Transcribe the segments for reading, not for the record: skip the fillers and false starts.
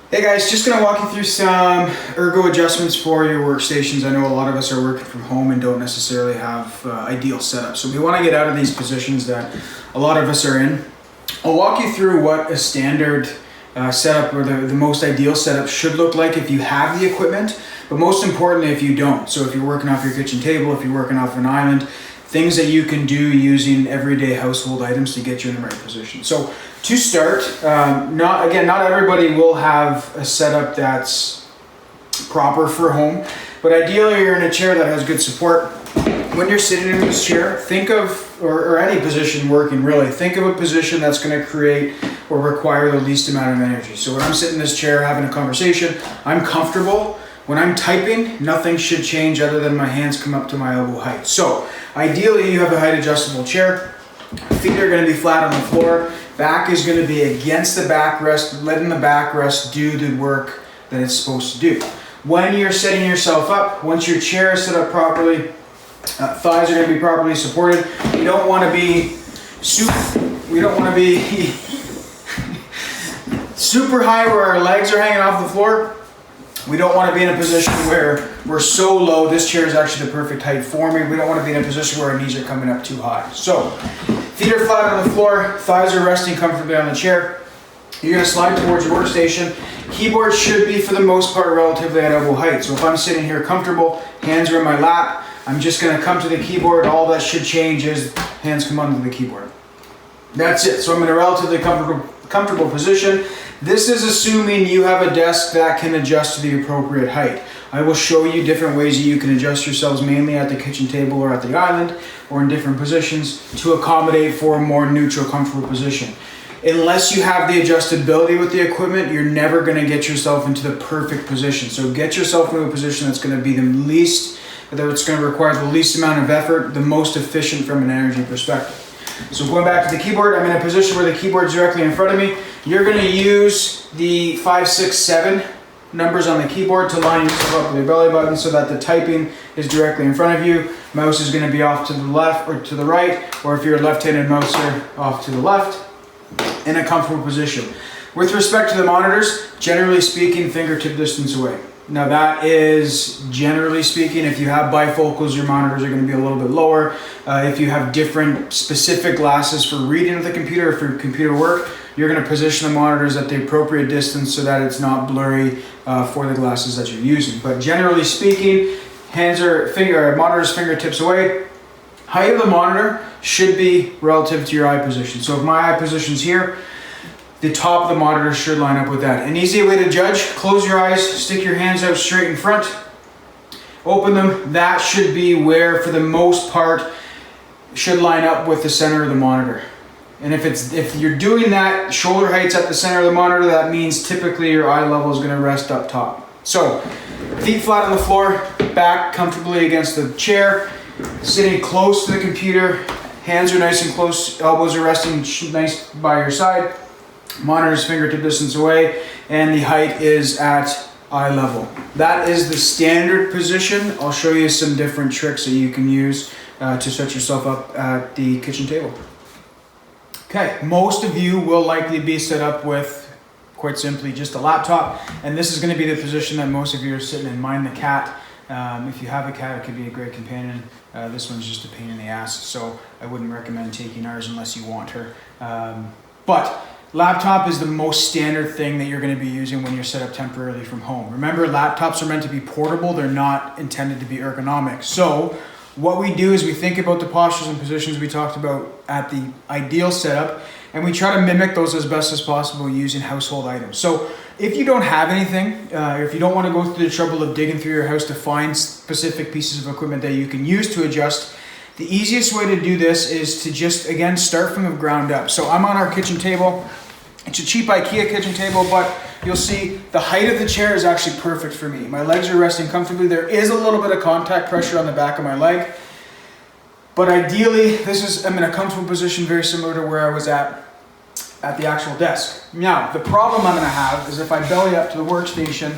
Hey guys, just going to walk you through some ergo adjustments for your workstations. I know a lot of us are working from home and don't necessarily have ideal setups. So we want to get out of these positions that a lot of us are in. I'll walk you through what a standard setup or the most ideal setup should look like if you have the equipment, but most importantly if you don't. So if you're working off your kitchen table, if you're working off an island, things that you can do using everyday household items to get you in the right position. So to start, not everybody will have a setup that's proper for home, but ideally you're in a chair that has good support. When you're sitting in this chair, think of, or any position working really, think of a position that's going to create or require the least amount of energy. So when I'm sitting in this chair having a conversation, I'm comfortable. When I'm typing, nothing should change other than my hands come up to my elbow height. So ideally you have a height adjustable chair. Feet are going to be flat on the floor. Back is going to be against the backrest, letting the backrest do the work that it's supposed to do. When you're setting yourself up, once your chair is set up properly, thighs are going to be properly supported. We don't want to be super high where our legs are hanging off the floor. We don't want to be in a position where we're so low. This chair is actually the perfect height for me. We don't want to be in a position where our knees are coming up too high. So, feet are flat on the floor, thighs are resting comfortably on the chair. You're going to slide towards your workstation. Keyboard should be, for the most part, relatively at elbow height. So if I'm sitting here comfortable, hands are in my lap, I'm just going to come to the keyboard. All that should change is hands come onto the keyboard. That's it. So I'm in a relatively comfortable position. This is assuming you have a desk that can adjust to the appropriate height. I will show you different ways that you can adjust yourselves, mainly at the kitchen table or at the island or in different positions to accommodate for a more neutral, comfortable position. Unless you have the adjustability with the equipment, you're never going to get yourself into the perfect position. So get yourself into a position that's going to be it's going to require the least amount of effort, the most efficient from an energy perspective. So going back to the keyboard, I'm in a position where the keyboard's directly in front of me. You're going to use the 5, 6, 7 numbers on the keyboard to line yourself up with your belly button so that the typing is directly in front of you. Mouse is going to be off to the left or to the right, or if you're a left-handed mouser, off to the left in a comfortable position. With respect to the monitors, generally speaking, fingertip distance away. Now that is generally speaking. If you have bifocals, your monitors are going to be a little bit lower. If you have different specific glasses for reading of the computer or for computer work, you're going to position the monitors at the appropriate distance so that it's not blurry for the glasses that you're using. But generally speaking, monitors fingertips away. Height of the monitor should be relative to your eye position. So if my eye position's here, the top of the monitor should line up with that. An easy way to judge, close your eyes, stick your hands out straight in front, open them. That should be where, for the most part, should line up with the center of the monitor. And if you're doing that, shoulder height's at the center of the monitor, that means typically your eye level is going to rest up top. So, feet flat on the floor, back comfortably against the chair, sitting close to the computer, hands are nice and close, elbows are resting nice by your side. Monitor's fingertip distance away, and the height is at eye level. That is the standard position. I'll show you some different tricks that you can use to set yourself up at the kitchen table. Okay, most of you will likely be set up with, quite simply, just a laptop, and this is going to be the position that most of you are sitting in. Mind the cat. If you have a cat, it could be a great companion. This one's just a pain in the ass, so I wouldn't recommend taking ours unless you want her. But laptop is the most standard thing that you're going to be using when you're set up temporarily from home. Remember, laptops are meant to be portable. They're not intended to be ergonomic. So what we do is we think about the postures and positions we talked about at the ideal setup, and we try to mimic those as best as possible using household items. So if you don't have anything, if you don't want to go through the trouble of digging through your house to find specific pieces of equipment that you can use to adjust, the easiest way to do this is to just, again, start from the ground up. So I'm on our kitchen table. It's a cheap IKEA kitchen table, but you'll see the height of the chair is actually perfect for me. My legs are resting comfortably. There is a little bit of contact pressure on the back of my leg, but ideally, I'm in a comfortable position, very similar to where I was at the actual desk. Now, the problem I'm gonna have is if I belly up to the workstation,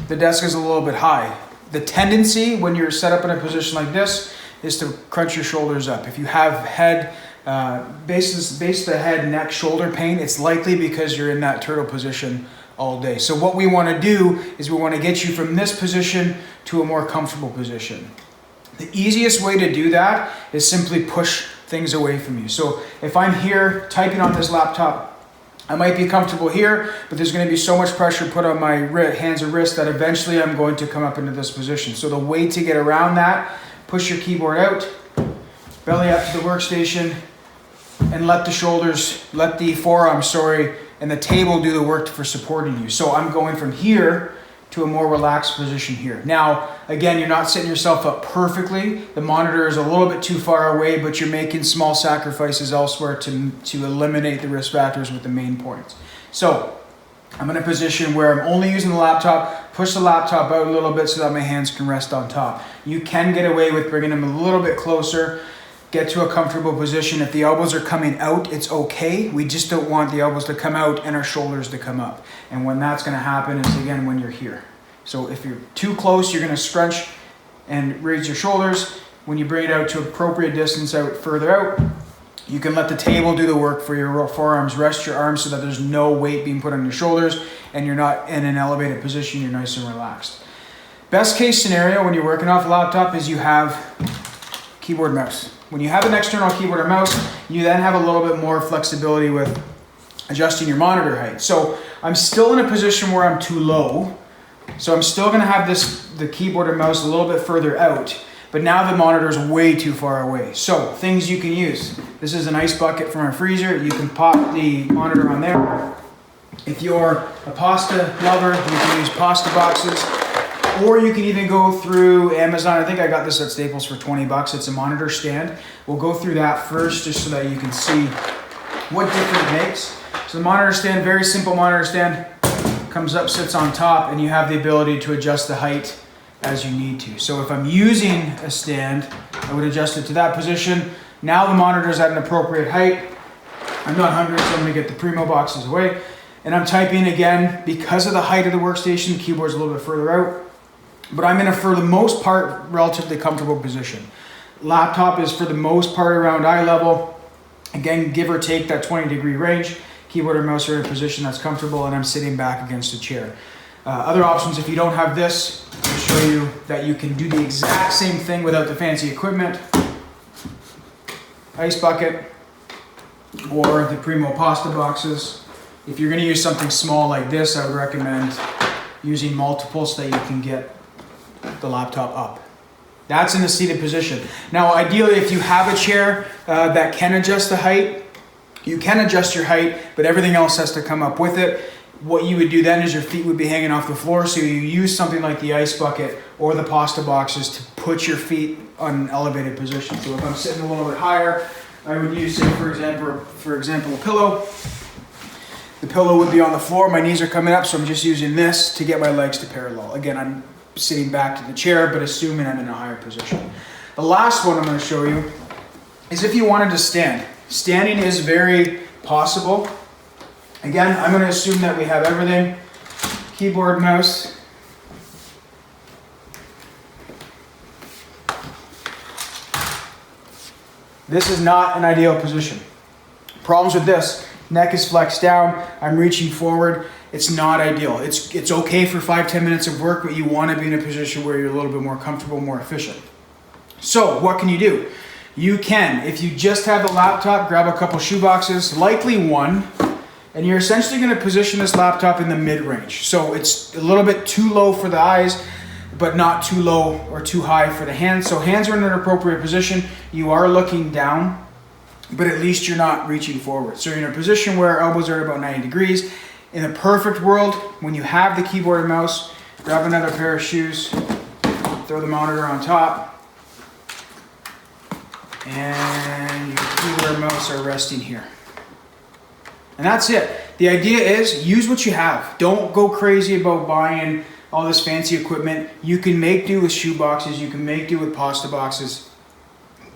the desk is a little bit high. The tendency when you're set up in a position like this is to crunch your shoulders up. If you have base to head, neck, shoulder pain, it's likely because you're in that turtle position all day. So what we want to do is we want to get you from this position to a more comfortable position. The easiest way to do that is simply push things away from you. So if I'm here typing on this laptop, I might be comfortable here, but there's going to be so much pressure put on my hands and wrists that eventually I'm going to come up into this position. So the way to get around that, push your keyboard out, belly up to the workstation, and let the forearms, and the table do the work for supporting you. So I'm going from here to a more relaxed position here. Now, again, you're not setting yourself up perfectly. The monitor is a little bit too far away, but you're making small sacrifices elsewhere to eliminate the risk factors with the main points. So I'm in a position where I'm only using the laptop, push the laptop out a little bit so that my hands can rest on top. You can get away with bringing them a little bit closer, get to a comfortable position. If the elbows are coming out, it's okay. We just don't want the elbows to come out and our shoulders to come up. And when that's gonna happen is, again, when you're here. So if you're too close, you're gonna scrunch and raise your shoulders. When you bring it out to appropriate distance out further out, you can let the table do the work for your forearms. Rest your arms so that there's no weight being put on your shoulders and you're not in an elevated position, you're nice and relaxed. Best case scenario when you're working off a laptop is you have keyboard mouse. When you have an external keyboard or mouse, you then have a little bit more flexibility with adjusting your monitor height. So I'm still in a position where I'm too low. So I'm still gonna have the keyboard or mouse a little bit further out, but now the monitor is way too far away. So things you can use. This is an ice bucket from our freezer. You can pop the monitor on there. If you're a pasta lover, you can use pasta boxes. Or you can even go through Amazon. I think I got this at Staples for 20 bucks. It's a monitor stand. We'll go through that first just so that you can see what difference it makes. So the monitor stand, very simple monitor stand, comes up, sits on top, and you have the ability to adjust the height as you need to. So if I'm using a stand, I would adjust it to that position. Now the monitor is at an appropriate height. I'm not hungry, so I'm gonna get the Primo boxes away. And I'm typing again, because of the height of the workstation, the keyboard's a little bit further out. But I'm in a, for the most part, relatively comfortable position. Laptop is for the most part around eye level. Again, give or take that 20-degree range. Keyboard or mouse are in a position that's comfortable and I'm sitting back against a chair. Other options, if you don't have this, I'll show you that you can do the exact same thing without the fancy equipment. Ice bucket or the Primo pasta boxes. If you're gonna use something small like this, I would recommend using multiples so that you can get the laptop up. That's in a seated position. Now, ideally, if you have a chair that can adjust the height, you can adjust your height, but everything else has to come up with it. What you would do then is your feet would be hanging off the floor, so you use something like the ice bucket or the pasta boxes to put your feet on an elevated position. So if I'm sitting a little bit higher, I would use, say, for example, a pillow. The pillow would be on the floor, my knees are coming up, so I'm just using this to get my legs to parallel. Again, I'm sitting back to the chair, but assuming I'm in a higher position. The last one I'm going to show you is if you wanted to stand. Standing is very possible. Again, I'm going to assume that we have everything. Keyboard, mouse. This is not an ideal position. Problems with this, neck is flexed down, I'm reaching forward. It's not ideal. It's okay for 5-10 minutes of work, but you want to be in a position where you're a little bit more comfortable, more efficient. So what can you do? You can, if you just have the laptop, grab a couple shoe boxes, likely one, and you're essentially going to position this laptop in the mid-range. So it's a little bit too low for the eyes, but not too low or too high for the hands. So hands are in an appropriate position. You are looking down, but at least you're not reaching forward. So you're in a position where elbows are at about 90 degrees. In a perfect world, when you have the keyboard and mouse, grab another pair of shoes, throw the monitor on top, and your keyboard and mouse are resting here. And that's it. The idea is use what you have. Don't go crazy about buying all this fancy equipment. You can make do with shoe boxes. You can make do with pasta boxes.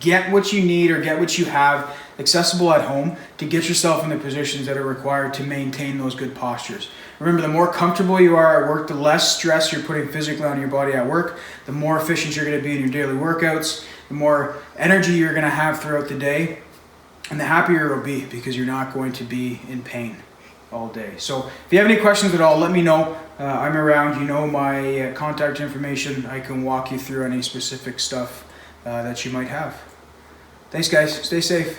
Get what you need or get what you have accessible at home to get yourself in the positions that are required to maintain those good postures. Remember, the more comfortable you are at work, the less stress you're putting physically on your body at work, the more efficient you're going to be in your daily workouts, the more energy you're going to have throughout the day, and the happier you'll be because you're not going to be in pain. all day. So if you have any questions at all, let me know. I'm around. You know my contact information. I can walk you through any specific stuff that you might have. Thanks, guys. Stay safe.